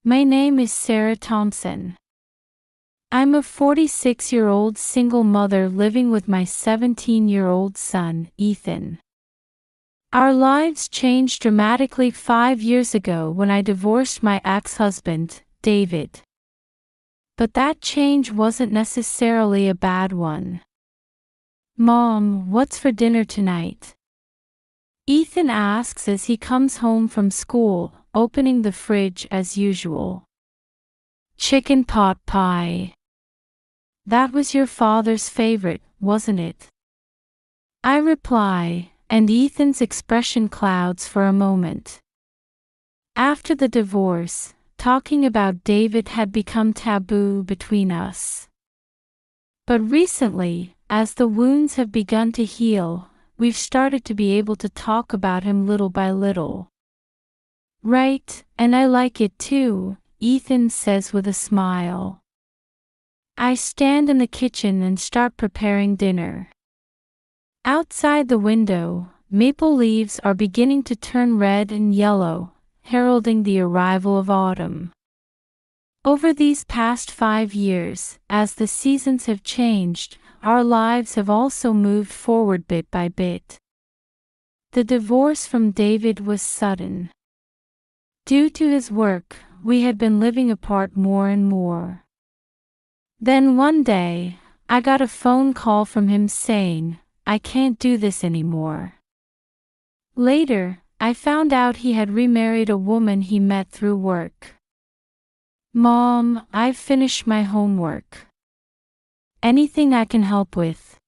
My name is Sarah Thompson. I'm a 46-year-old single mother living with my 17-year-old son, Ethan. Our lives changed dramatically 5 years ago when I divorced my ex-husband, David. But that change wasn't necessarily a bad one. "Mom, what's for dinner tonight?" Ethan asks as he comes home from school, opening the fridge as usual. "Chicken pot pie. That was your father's favorite, wasn't it?" I reply, and Ethan's expression clouds for a moment. After the divorce, talking about David had become taboo between us. But recently, as the wounds have begun to heal, we've started to be able to talk about him little by little. "Right, and I like it too," Ethan says with a smile. I stand in the kitchen and start preparing dinner. Outside the window, maple leaves are beginning to turn red and yellow, heralding the arrival of autumn. Over these past 5 years, as the seasons have changed, our lives have also moved forward bit by bit. The divorce from David was sudden. Due to his work, we had been living apart more and more. Then one day, I got a phone call from him saying, "I can't do this anymore." Later, I found out he had remarried a woman he met through work. "Mom, I've finished my homework. Anything I can help with?"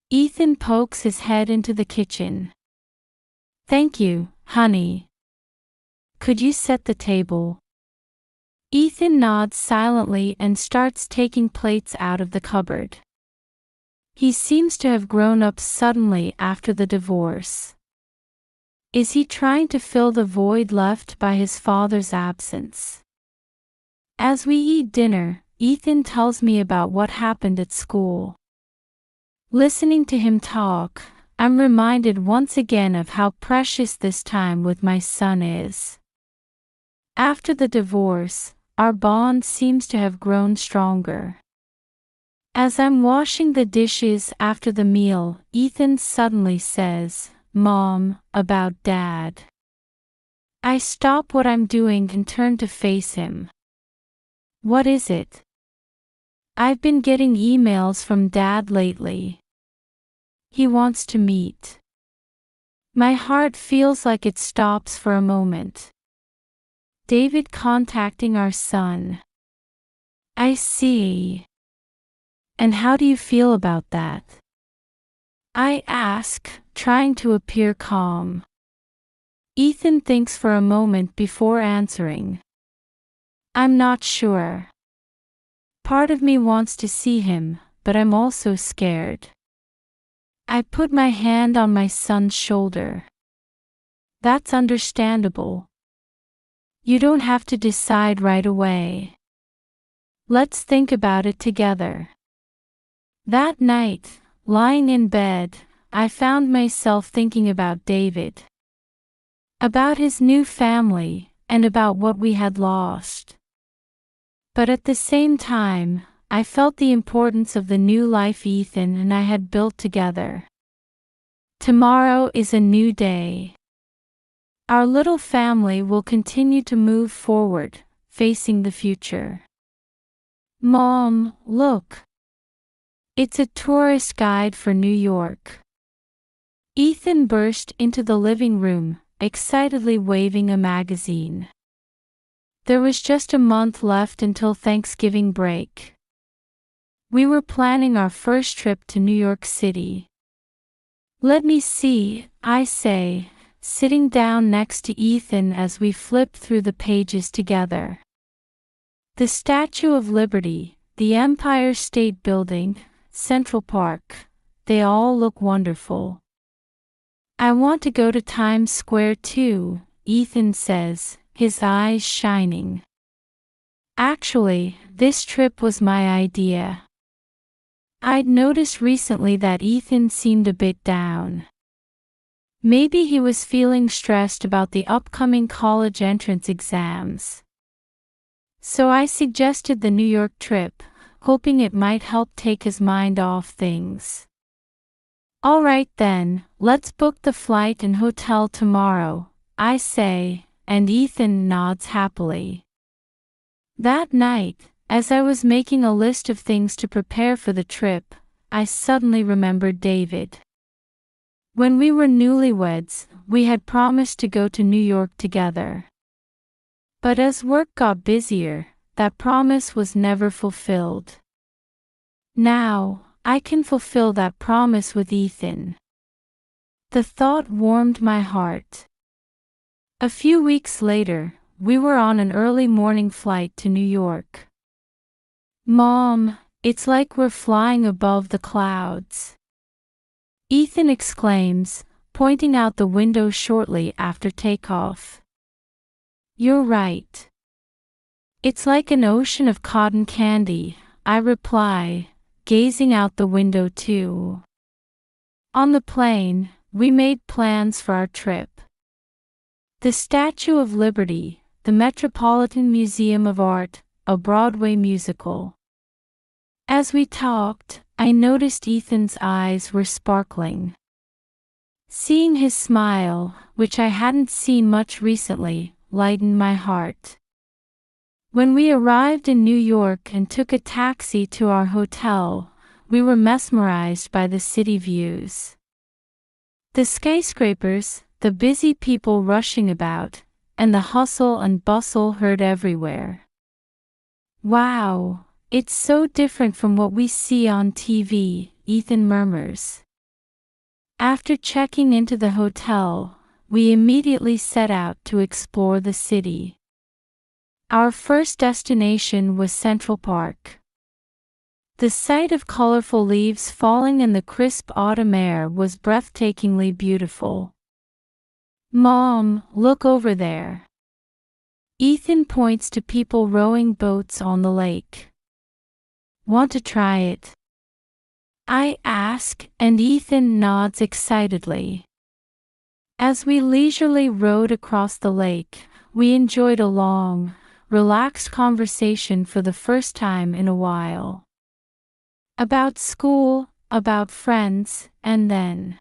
Ethan pokes his head into the kitchen. "Thank you, honey. Could you set the table?" Ethan nods silently and starts taking plates out of the cupboard. He seems to have grown up suddenly after the divorce. Is he trying to fill the void left by his father's absence? As we eat dinner, Ethan tells me about what happened at school. Listening to him talk, I'm reminded once again of how precious this time with my son is. After the divorce, our bond seems to have grown stronger. As I'm washing the dishes after the meal, Ethan suddenly says, "Mom, about Dad." I stop what I'm doing and turn to face him. "What is it?" "I've been getting emails from Dad lately. He wants to meet." My heart feels like it stops for a moment. David contacting our son. I see. "And how do you feel about that?" I ask, trying to appear calm. Ethan thinks for a moment before answering. "I'm not sure. Part of me wants to see him, but I'm also scared." I put my hand on my son's shoulder. "That's understandable. You don't have to decide right away. Let's think about it together." That night, lying in bed, I found myself thinking about David. About his new family, and about what we had lost. But at the same time, I felt the importance of the new life Ethan and I had built together. Tomorrow is a new day. Our little family will continue to move forward, facing the future. "Mom, look. It's a tourist guide for New York." Ethan burst into the living room, excitedly waving a magazine. There was just a month left until Thanksgiving break. We were planning our first trip to New York City. "Let me see," I say, sitting down next to Ethan as we flip through the pages together. The Statue of Liberty, the Empire State Building, Central Park, they all look wonderful. "I want to go to Times Square too," Ethan says, his eyes shining. Actually, this trip was my idea. I'd noticed recently that Ethan seemed a bit down. Maybe he was feeling stressed about the upcoming college entrance exams. So I suggested the New York trip, hoping it might help take his mind off things. "All right then, let's book the flight and hotel tomorrow," I say, and Ethan nods happily. That night, as I was making a list of things to prepare for the trip, I suddenly remembered David. When we were newlyweds, we had promised to go to New York together. But as work got busier, that promise was never fulfilled. Now, I can fulfill that promise with Ethan. The thought warmed my heart. A few weeks later, we were on an early morning flight to New York. "Mom, it's like we're flying above the clouds," Ethan exclaims, pointing out the window shortly after takeoff. "You're right. It's like an ocean of cotton candy," I reply, gazing out the window too. On the plane, we made plans for our trip. The Statue of Liberty, the Metropolitan Museum of Art, a Broadway musical. As we talked, I noticed Ethan's eyes were sparkling. Seeing his smile, which I hadn't seen much recently, lightened my heart. When we arrived in New York and took a taxi to our hotel, we were mesmerized by the city views. The skyscrapers, the busy people rushing about, and the hustle and bustle heard everywhere. "Wow, it's so different from what we see on TV," Ethan murmurs. After checking into the hotel, we immediately set out to explore the city. Our first destination was Central Park. The sight of colorful leaves falling in the crisp autumn air was breathtakingly beautiful. "Mom, look over there." Ethan points to people rowing boats on the lake. "Want to try it?" I ask, and Ethan nods excitedly. As we leisurely rowed across the lake, we enjoyed a long, relaxed conversation for the first time in a while. About school, about friends, and then,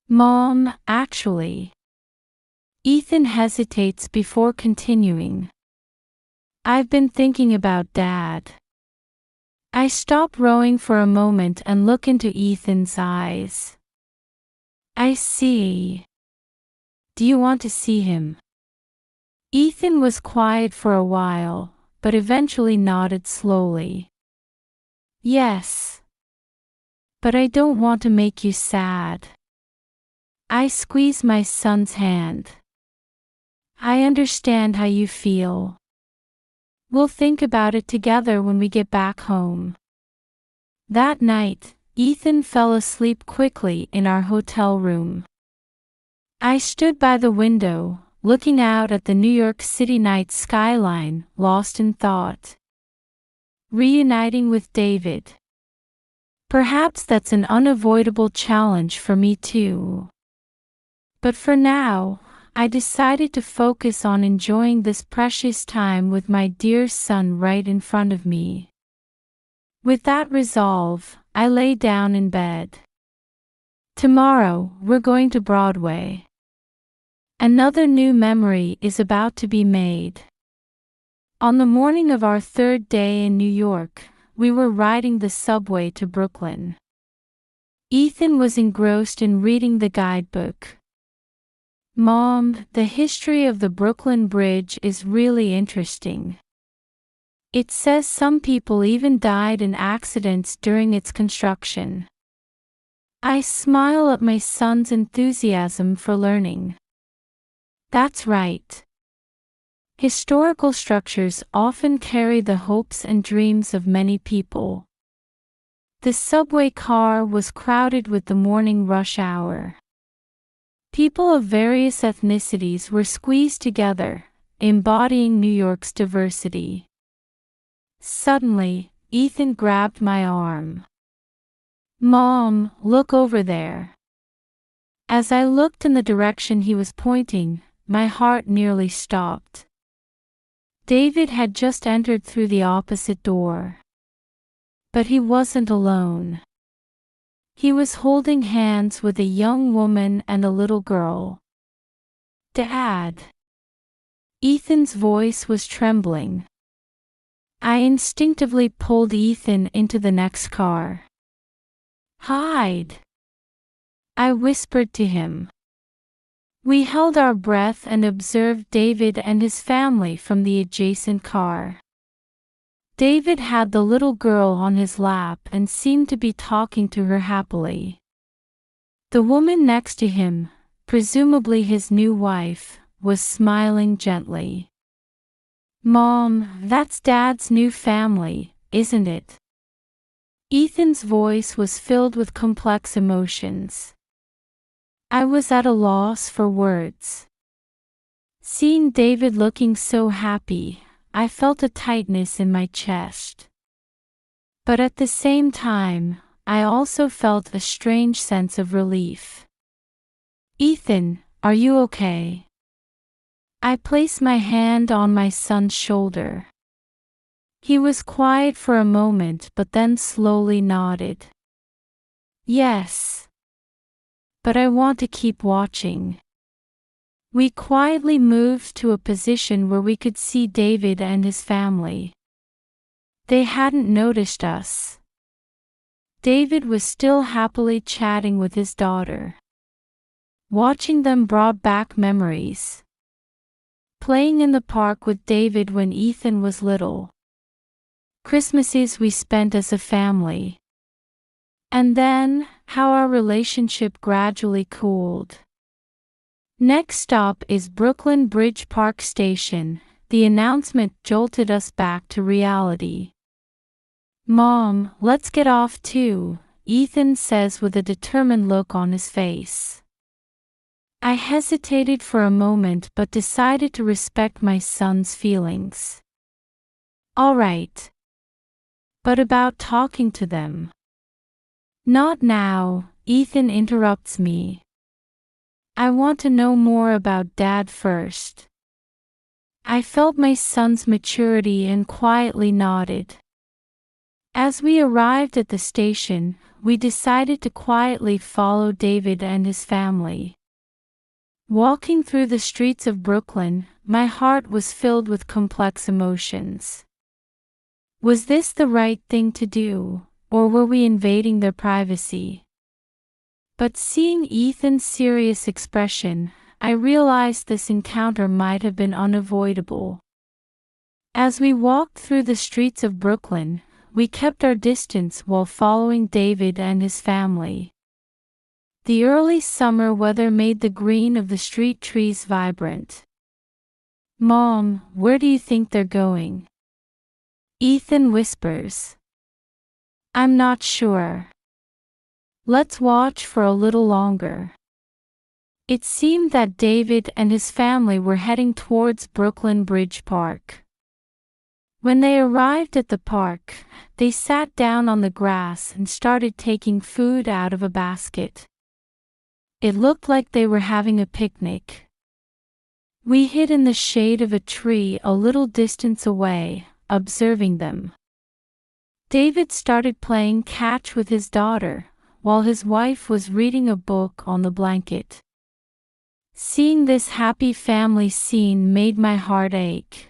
"Mom, actually." Ethan hesitates before continuing. "I've been thinking about Dad." I stop rowing for a moment and look into Ethan's eyes. "I see. Do you want to see him?" Ethan was quiet for a while, but eventually nodded slowly. "Yes. But I don't want to make you sad." I squeeze my son's hand. "I understand how you feel. We'll think about it together when we get back home." That night, Ethan fell asleep quickly in our hotel room. I stood by the window, looking out at the New York City night skyline, lost in thought. Reuniting with David. Perhaps that's an unavoidable challenge for me too. But for now, I decided to focus on enjoying this precious time with my dear son right in front of me. With that resolve, I lay down in bed. Tomorrow, we're going to Broadway. Another new memory is about to be made. On the morning of our third day in New York, we were riding the subway to Brooklyn. Ethan was engrossed in reading the guidebook. "Mom, the history of the Brooklyn Bridge is really interesting. It says some people even died in accidents during its construction." I smile at my son's enthusiasm for learning. That's right. Historical structures often carry the hopes and dreams of many people. The subway car was crowded with the morning rush hour. People of various ethnicities were squeezed together, embodying New York's diversity. Suddenly, Ethan grabbed my arm. "Mom, look over there." As I looked in the direction he was pointing, my heart nearly stopped. David had just entered through the opposite door. But he wasn't alone. He was holding hands with a young woman and a little girl. "Dad." Ethan's voice was trembling. I instinctively pulled Ethan into the next car. "Hide," I whispered to him. We held our breath and observed David and his family from the adjacent car. David had the little girl on his lap and seemed to be talking to her happily. The woman next to him, presumably his new wife, was smiling gently. "Mom, that's Dad's new family, isn't it?" Ethan's voice was filled with complex emotions. I was at a loss for words. Seeing David looking so happy, I felt a tightness in my chest. But at the same time, I also felt a strange sense of relief. "Ethan, are you okay?" I placed my hand on my son's shoulder. He was quiet for a moment but then slowly nodded. "Yes. But I want to keep watching." We quietly moved to a position where we could see David and his family. They hadn't noticed us. David was still happily chatting with his daughter. Watching them brought back memories. Playing in the park with David when Ethan was little. Christmases we spent as a family. And then, how our relationship gradually cooled. Next stop is Brooklyn Bridge Park Station. The announcement jolted us back to reality. "Mom, let's get off too," Ethan says with a determined look on his face. I hesitated for a moment but decided to respect my son's feelings. "All right. But about talking to them?" "Not now," Ethan interrupts me. "I want to know more about Dad first." I felt my son's maturity and quietly nodded. As we arrived at the station, we decided to quietly follow David and his family. Walking through the streets of Brooklyn, my heart was filled with complex emotions. Was this the right thing to do, or were we invading their privacy? But seeing Ethan's serious expression, I realized this encounter might have been unavoidable. As we walked through the streets of Brooklyn, we kept our distance while following David and his family. The early summer weather made the green of the street trees vibrant. "Mom, where do you think they're going?" Ethan whispers. "I'm not sure. Let's watch for a little longer." It seemed that David and his family were heading towards Brooklyn Bridge Park. When they arrived at the park, they sat down on the grass and started taking food out of a basket. It looked like they were having a picnic. We hid in the shade of a tree a little distance away, observing them. David started playing catch with his daughter, while his wife was reading a book on the blanket. Seeing this happy family scene made my heart ache.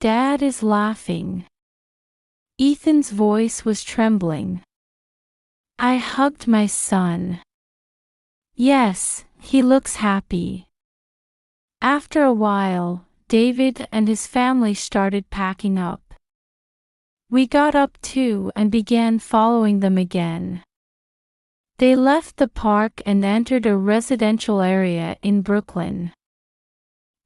"Dad is laughing." Ethan's voice was trembling. I hugged my son. "Yes, he looks happy." After a while, David and his family started packing up. We got up too and began following them again. They left the park and entered a residential area in Brooklyn.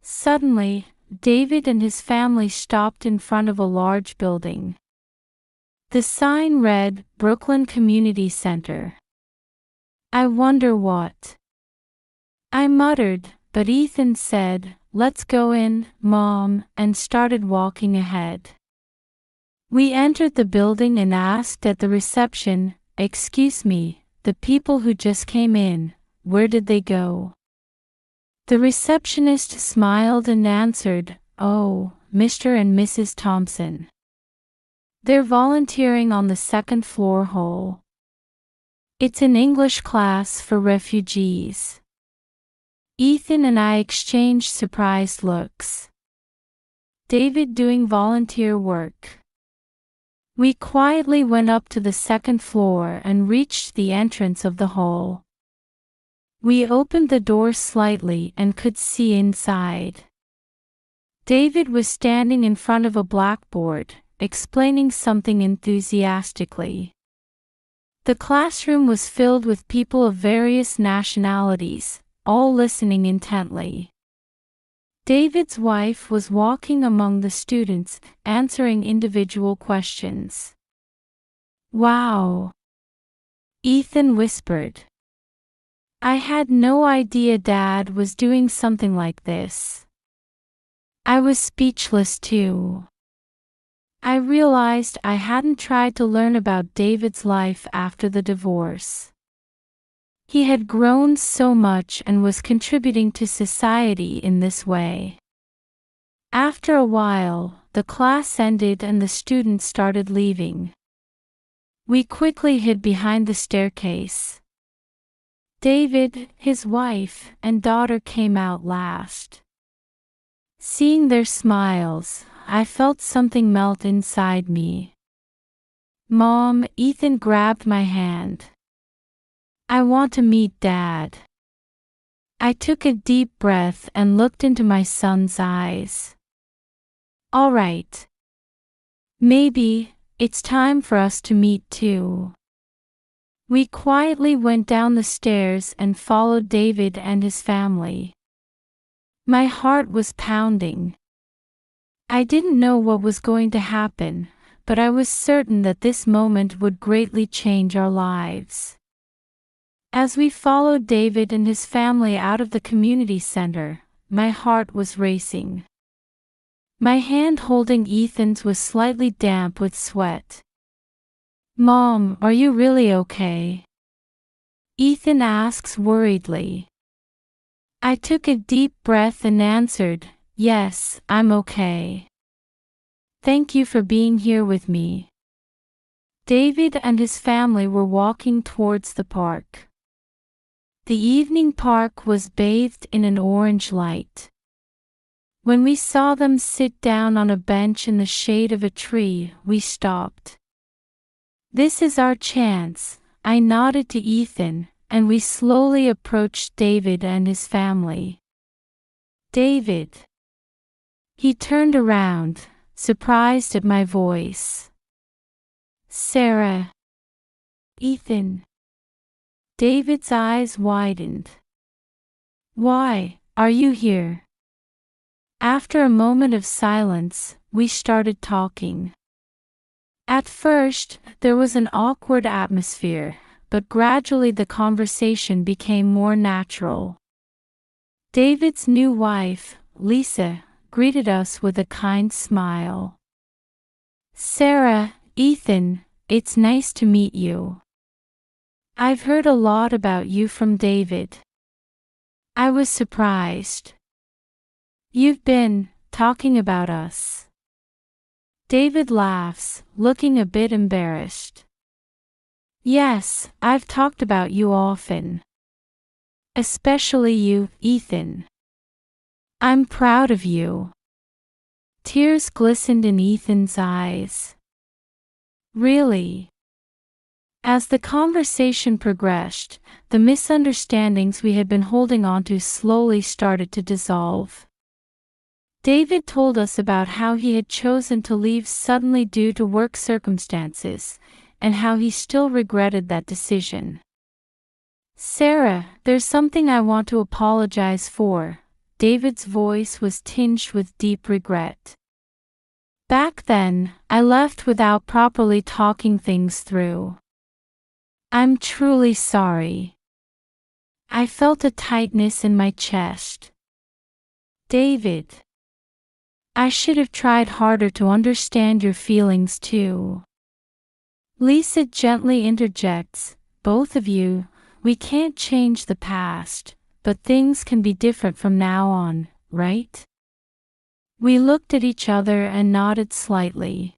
Suddenly, David and his family stopped in front of a large building. The sign read, "Brooklyn Community Center." "I wonder what?" I muttered, but Ethan said, "Let's go in, Mom," and started walking ahead. We entered the building and asked at the reception, "Excuse me, the people who just came in, where did they go?" The receptionist smiled and answered, "Oh, Mr. and Mrs. Thompson. They're volunteering on the second floor hall. It's an English class for refugees. Ethan and I exchanged surprised looks. David doing volunteer work. We quietly went up to the second floor and reached the entrance of the hall. We opened the door slightly and could see inside. David was standing in front of a blackboard, explaining something enthusiastically. The classroom was filled with people of various nationalities, all listening intently. David's wife was walking among the students, answering individual questions. "Wow," Ethan whispered. "I had no idea Dad was doing something like this." I was speechless too. I realized I hadn't tried to learn about David's life after the divorce. He had grown so much and was contributing to society in this way. After a while, the class ended and the students started leaving. We quickly hid behind the staircase. David, his wife, and daughter came out last. Seeing their smiles, I felt something melt inside me. "Mom," Ethan grabbed my hand. "I want to meet Dad." I took a deep breath and looked into my son's eyes. "All right. Maybe it's time for us to meet too." We quietly went down the stairs and followed David and his family. My heart was pounding. I didn't know what was going to happen, but I was certain that this moment would greatly change our lives. As we followed David and his family out of the community center, my heart was racing. My hand holding Ethan's was slightly damp with sweat. "Mom, are you really okay?" Ethan asks worriedly. I took a deep breath and answered, "Yes, I'm okay. Thank you for being here with me." David and his family were walking towards the park. The evening park was bathed in an orange light. When we saw them sit down on a bench in the shade of a tree, we stopped. "This is our chance," I nodded to Ethan, and we slowly approached David and his family. "David." He turned around, surprised at my voice. "Sarah." "Ethan." David's eyes widened. "Why are you here?" After a moment of silence, we started talking. At first, there was an awkward atmosphere, but gradually the conversation became more natural. David's new wife, Lisa, greeted us with a kind smile. "Sarah, Ethan, it's nice to meet you. I've heard a lot about you from David." I was surprised. "You've been talking about us." David laughs, looking a bit embarrassed. "Yes, I've talked about you often. Especially you, Ethan. I'm proud of you." Tears glistened in Ethan's eyes. "Really?" As the conversation progressed, the misunderstandings we had been holding on to slowly started to dissolve. David told us about how he had chosen to leave suddenly due to work circumstances, and how he still regretted that decision. "Sarah, there's something I want to apologize for." David's voice was tinged with deep regret. "Back then, I left without properly talking things through. I'm truly sorry." I felt a tightness in my chest. "David, I should have tried harder to understand your feelings too." Lisa gently interjects, "Both of you, we can't change the past, but things can be different from now on, right?" We looked at each other and nodded slightly.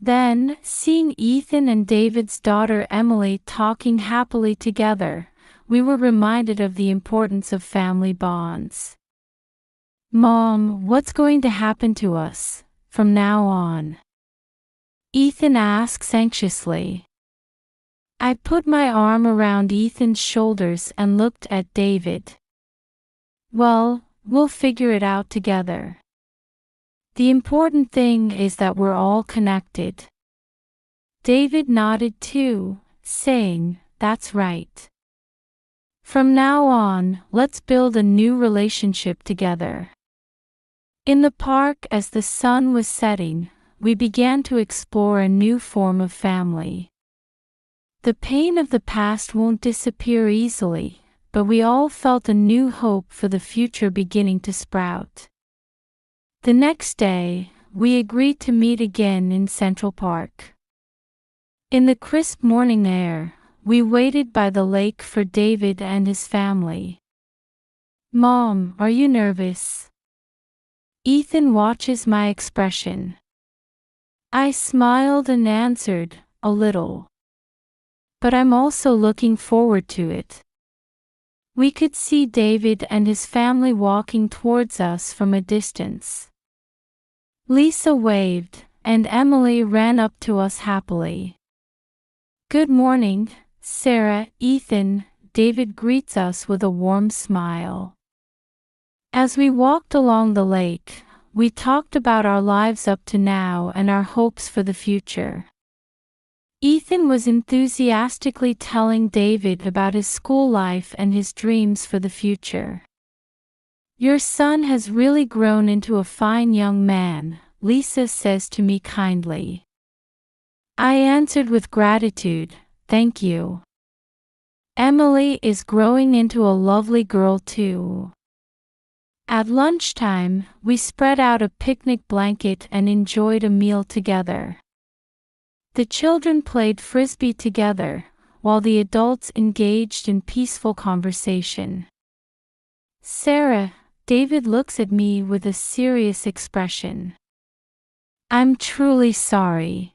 Then, seeing Ethan and David's daughter Emily talking happily together, we were reminded of the importance of family bonds. "Mom, what's going to happen to us from now on?" Ethan asks anxiously. I put my arm around Ethan's shoulders and looked at David. "Well, we'll figure it out together. The important thing is that we're all connected." David nodded too, saying, "That's right. From now on, let's build a new relationship together." In the park, as the sun was setting, we began to explore a new form of family. The pain of the past won't disappear easily, but we all felt a new hope for the future beginning to sprout. The next day, we agreed to meet again in Central Park. In the crisp morning air, we waited by the lake for David and his family. "Mom, are you nervous?" Ethan watches my expression. I smiled and answered, "A little. But I'm also looking forward to it." We could see David and his family walking towards us from a distance. Lisa waved, and Emily ran up to us happily. "Good morning, Sarah, Ethan," David greets us with a warm smile. As we walked along the lake, we talked about our lives up to now and our hopes for the future. Ethan was enthusiastically telling David about his school life and his dreams for the future. "Your son has really grown into a fine young man," Lisa says to me kindly. I answered with gratitude, "Thank you." Emily is growing into a lovely girl too. At lunchtime, we spread out a picnic blanket and enjoyed a meal together. The children played frisbee together, while the adults engaged in peaceful conversation. "Sarah," David looks at me with a serious expression. "I'm truly sorry.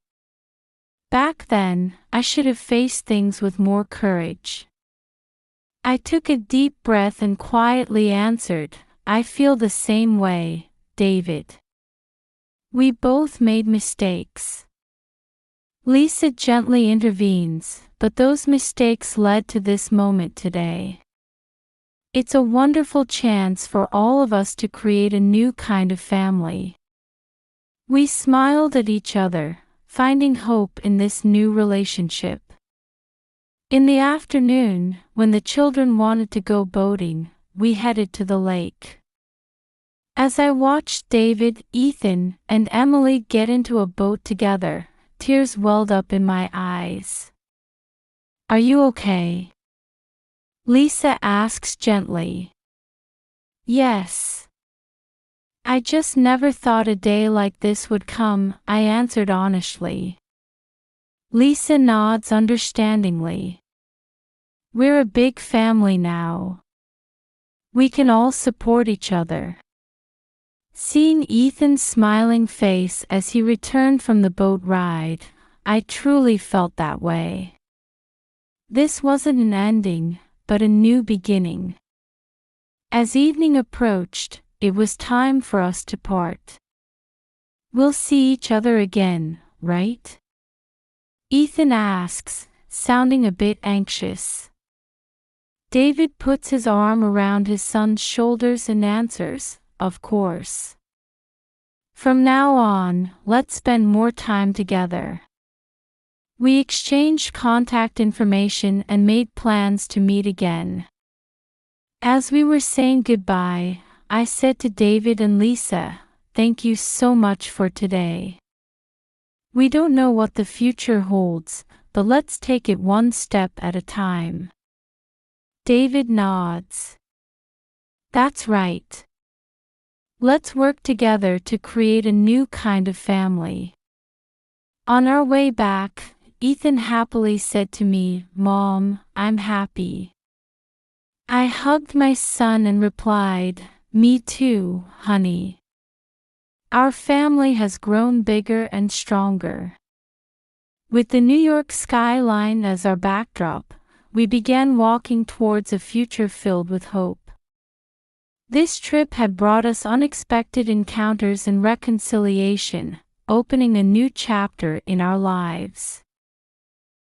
Back then, I should have faced things with more courage." I took a deep breath and quietly answered, "I feel the same way, David. We both made mistakes." Lisa gently intervenes, "But those mistakes led to this moment today. It's a wonderful chance for all of us to create a new kind of family." We smiled at each other, finding hope in this new relationship. In the afternoon, when the children wanted to go boating, we headed to the lake. As I watched David, Ethan, and Emily get into a boat together, tears welled up in my eyes. "Are you okay?" Lisa asks gently. "Yes. I just never thought a day like this would come," I answered honestly. Lisa nods understandingly. "We're a big family now. We can all support each other." Seeing Ethan's smiling face as he returned from the boat ride, I truly felt that way. This wasn't an ending, but a new beginning. As evening approached, it was time for us to part. "We'll see each other again, right?" Ethan asks, sounding a bit anxious. David puts his arm around his son's shoulders and answers, "Of course. From now on, let's spend more time together." We exchanged contact information and made plans to meet again. As we were saying goodbye, I said to David and Lisa, "Thank you so much for today. We don't know what the future holds, but let's take it one step at a time." David nods. "That's right. Let's work together to create a new kind of family." On our way back, Ethan happily said to me, "Mom, I'm happy." I hugged my son and replied, "Me too, honey." Our family has grown bigger and stronger. With the New York skyline as our backdrop, we began walking towards a future filled with hope. This trip had brought us unexpected encounters and reconciliation, opening a new chapter in our lives.